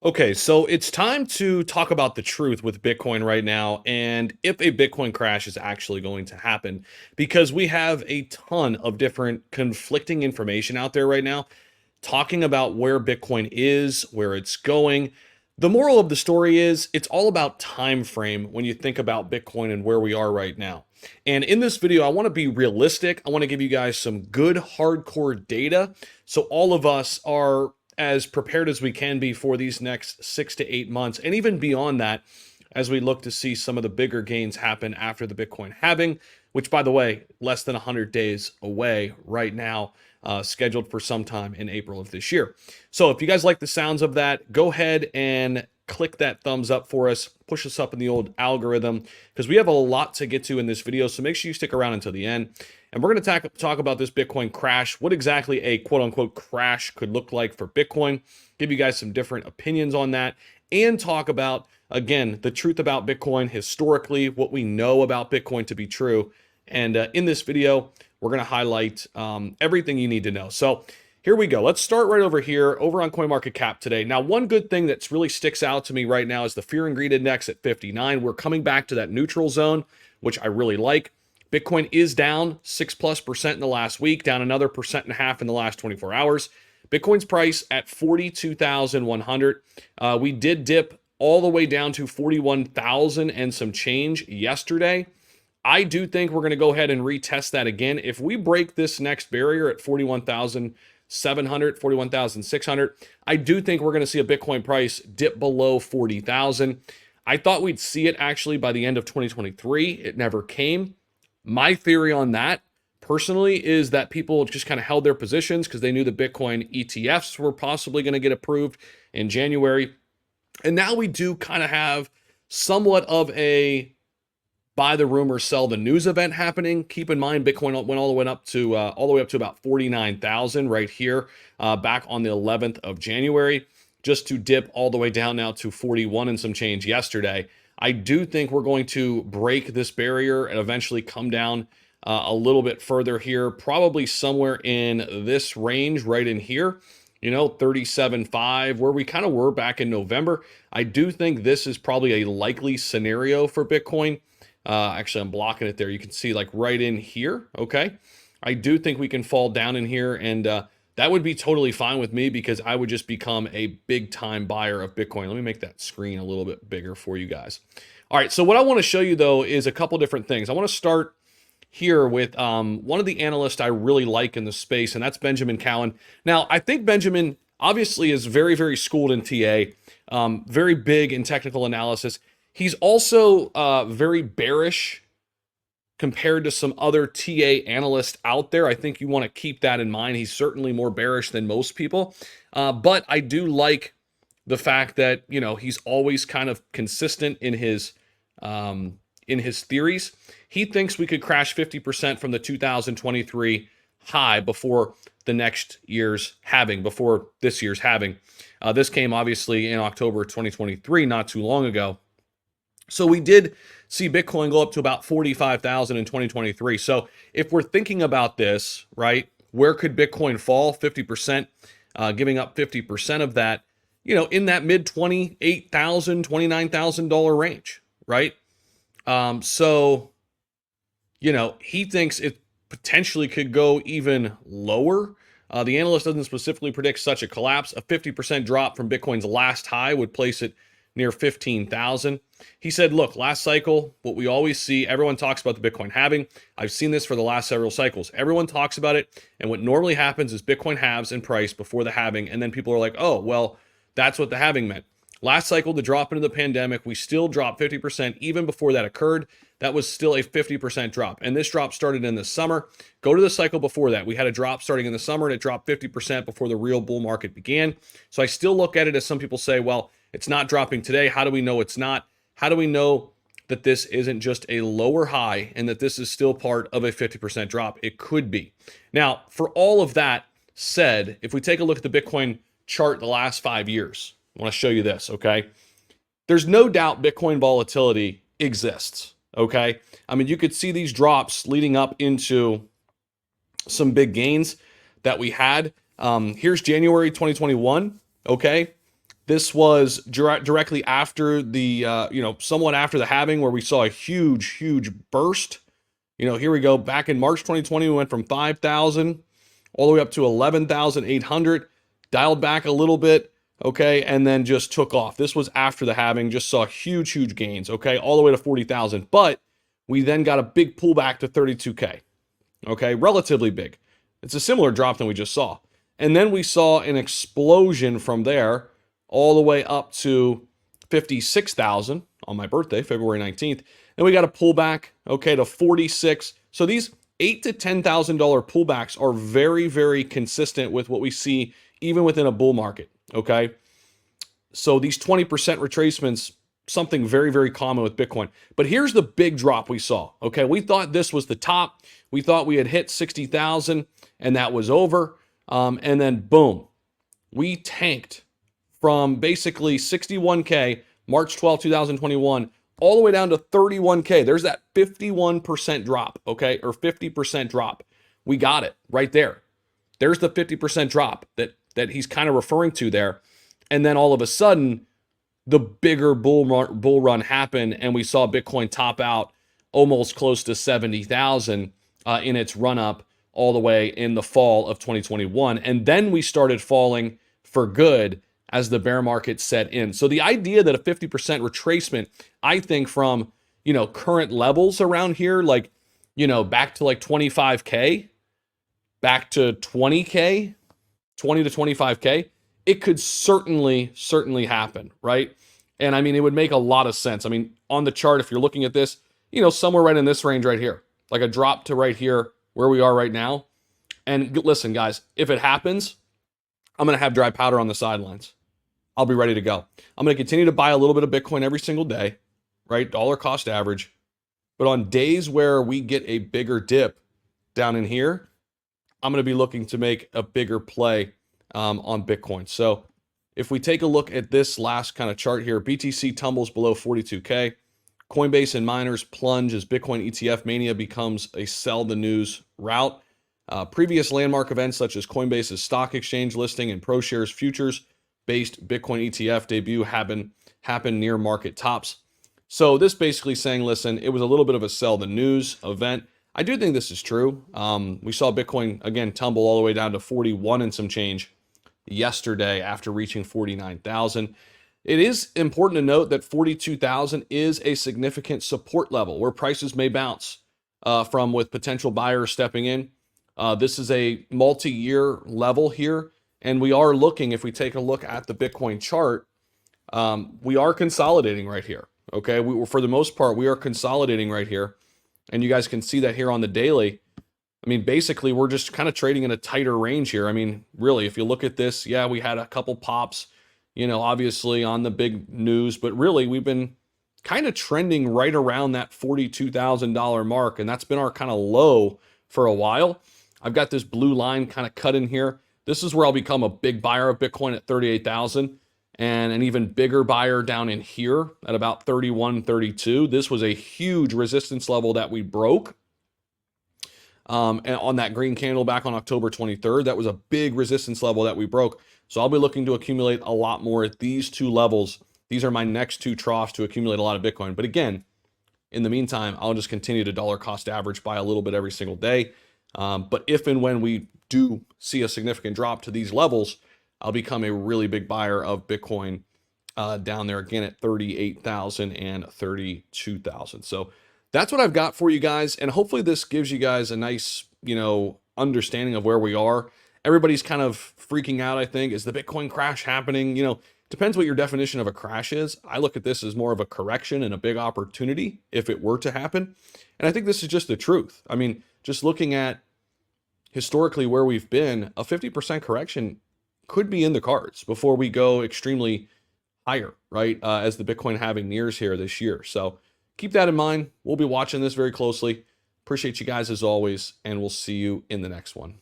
Okay, so it's time to talk about the truth with Bitcoin right now and if a Bitcoin crash is actually going to happen because we have a ton of different conflicting information out there right now talking about where Bitcoin is, where it's going. The moral of the story is it's all about time frame when you think about Bitcoin and where we are right now. And in this video, I want to be realistic. I want to give you guys some good hardcore data so all of us are as prepared as we can be for these next 6 to 8 months and even beyond that as we look to see some of the bigger gains happen after the Bitcoin halving, which, by the way, less than 100 days away right now, scheduled for sometime in April of this year. So if you guys like the sounds of that, go ahead and click that thumbs up for us, push us up in the old algorithm, because we have a lot to get to in this video. So make sure you stick around until the end. And we're going to talk about this Bitcoin crash, what exactly a quote unquote crash could look like for Bitcoin, give you guys some different opinions on that, and talk about, again, the truth about Bitcoin historically, what we know about Bitcoin to be true. And in this video, we're going to highlight everything you need to know. So here we go. Let's start right over here, over on CoinMarketCap today. Now, one good thing that really sticks out to me right now is the Fear and Greed Index at 59. We're coming back to that neutral zone, which I really like. Bitcoin is down 6+% in the last week, down another 1.5% in the last 24 hours. Bitcoin's price at 42,100. We did dip all the way down to 41,000 and some change yesterday. I do think we're going to go ahead and retest that again. If we break this next barrier at 41,700, 41,600, I do think we're going to see a Bitcoin price dip below 40,000. I thought we'd see it actually by the end of 2023. It never came. My theory on that personally is that people just kind of held their positions because they knew the Bitcoin ETFs were possibly going to get approved in January. And now we do kind of have somewhat of a buy the rumor, sell the news event happening. Keep in mind, Bitcoin went all the way up to about 49,000 right here, back on the 11th of January, just to dip all the way down now to 41 and some change yesterday. I do think we're going to break this barrier and eventually come down a little bit further here, probably somewhere in this range right in here, 37.5, where we kind of were back in November. I do think this is probably a likely scenario for Bitcoin. Actually, I'm blocking it there. You can see like right in here. Okay. I do think we can fall down in here, and that would be totally fine with me because I would just become a big time buyer of Bitcoin. Let me make that screen a little bit bigger for you guys. All right. So what I want to show you though is a couple different things. I want to start here with one of the analysts I really like in the space, and that's Benjamin Cowan. Now, I think Benjamin obviously is very, very schooled in TA, very big in technical analysis. He's also very bearish compared to some other TA analysts out there. I think you want to keep that in mind. He's certainly more bearish than most people. But I do like the fact that, he's always kind of consistent in his theories. He thinks we could crash 50% from the 2023 high before the next year's halving, before this year's halving. This came obviously in October 2023, not too long ago. So we did see Bitcoin go up to about 45,000 in 2023. So if we're thinking about this, right, where could Bitcoin fall? 50%, giving up 50% of that, in that mid $28,000, $29,000 range, right? So, he thinks it potentially could go even lower. The analyst doesn't specifically predict such a collapse. A 50% drop from Bitcoin's last high would place it near 15,000. He said, look, last cycle, what we always see, everyone talks about the Bitcoin halving. I've seen this for the last several cycles. Everyone talks about it. And what normally happens is Bitcoin halves in price before the halving. And then people are like, oh, well, that's what the halving meant. Last cycle, the drop into the pandemic, we still dropped 50% even before that occurred. That was still a 50% drop. And this drop started in the summer. Go to the cycle before that. We had a drop starting in the summer and it dropped 50% before the real bull market began. So I still look at it as some people say, well, it's not dropping today. How do we know it's not? How do we know that this isn't just a lower high and that this is still part of a 50% drop? It could be. Now, for all of that said, if we take a look at the Bitcoin chart the last 5 years, I want to show you this, okay? There's no doubt Bitcoin volatility exists, okay? I mean, you could see these drops leading up into some big gains that we had. Here's January 2021, okay? This was directly after the, somewhat after the halving, where we saw a huge burst. Here we go. Back in March 2020, we went from 5,000 all the way up to 11,800, dialed back a little bit, okay, and then just took off. This was after the halving, just saw huge gains, okay, all the way to 40,000. But we then got a big pullback to 32K, okay, relatively big. It's a similar drop than we just saw. And then we saw an explosion from there all the way up to 56,000 on my birthday, February 19th. Then we got a pullback, okay, to 46. So these $8,000 to $10,000 pullbacks are very consistent with what we see even within a bull market, okay? So these 20% retracements, something very common with Bitcoin. But here's the big drop we saw, okay? We thought this was the top. We thought we had hit 60,000 and that was over. And then boom, we tanked from basically 61K, March 12, 2021, all the way down to 31K. There's that 51% drop, okay? Or 50% drop. We got it right there. There's the 50% drop that he's kind of referring to there. And then all of a sudden, the bigger bull run happened, and we saw Bitcoin top out almost close to 70,000 in its run up all the way in the fall of 2021. And then we started falling for good as the bear market set in. So the idea that a 50% retracement, I think from, current levels around here, like, back to like 25K, back to 20K, 20 to 25K, it could certainly happen, right? And I mean, it would make a lot of sense. I mean, on the chart, if you're looking at this, somewhere right in this range right here, like a drop to right here where we are right now. And listen, guys, if it happens, I'm going to have dry powder on the sidelines. I'll be ready to go. I'm going to continue to buy a little bit of Bitcoin every single day, right? Dollar cost average. But on days where we get a bigger dip down in here, I'm going to be looking to make a bigger play on Bitcoin. So if we take a look at this last kind of chart here, BTC tumbles below 42K. Coinbase and miners plunge as Bitcoin ETF mania becomes a sell the news route. Previous landmark events such as Coinbase's stock exchange listing and ProShares futures-based Bitcoin ETF debut happened near market tops. So this basically saying, listen, it was a little bit of a sell the news event. I do think this is true. We saw Bitcoin, again, tumble all the way down to 41 and some change yesterday after reaching 49,000. It is important to note that 42,000 is a significant support level where prices may bounce from, with potential buyers stepping in. This is a multi-year level here, and we are looking, if we take a look at the Bitcoin chart, we are consolidating right here, okay? For the most part, we are consolidating right here, and you guys can see that here on the daily. I mean, basically, we're just kind of trading in a tighter range here. I mean, really, if you look at this, yeah, we had a couple pops, obviously on the big news, but really, we've been kind of trending right around that $42,000 mark, and that's been our kind of low for a while. I've got this blue line kind of cut in here. This is where I'll become a big buyer of Bitcoin at 38,000 and an even bigger buyer down in here at about 31, 32. This was a huge resistance level that we broke and on that green candle back on October 23rd. That was a big resistance level that we broke. So I'll be looking to accumulate a lot more at these two levels. These are my next two troughs to accumulate a lot of Bitcoin. But again, in the meantime, I'll just continue to dollar cost average buy a little bit every single day. But if and when we do see a significant drop to these levels, I'll become a really big buyer of Bitcoin down there again at 38,000 and 32,000. So that's what I've got for you guys. And hopefully this gives you guys a nice, understanding of where we are. Everybody's kind of freaking out, I think. Is the Bitcoin crash happening? Depends what your definition of a crash is. I look at this as more of a correction and a big opportunity if it were to happen. And I think this is just the truth. I mean, just looking at historically where we've been, a 50% correction could be in the cards before we go extremely higher, right? As the Bitcoin halving nears here this year. So keep that in mind. We'll be watching this very closely. Appreciate you guys as always, and we'll see you in the next one.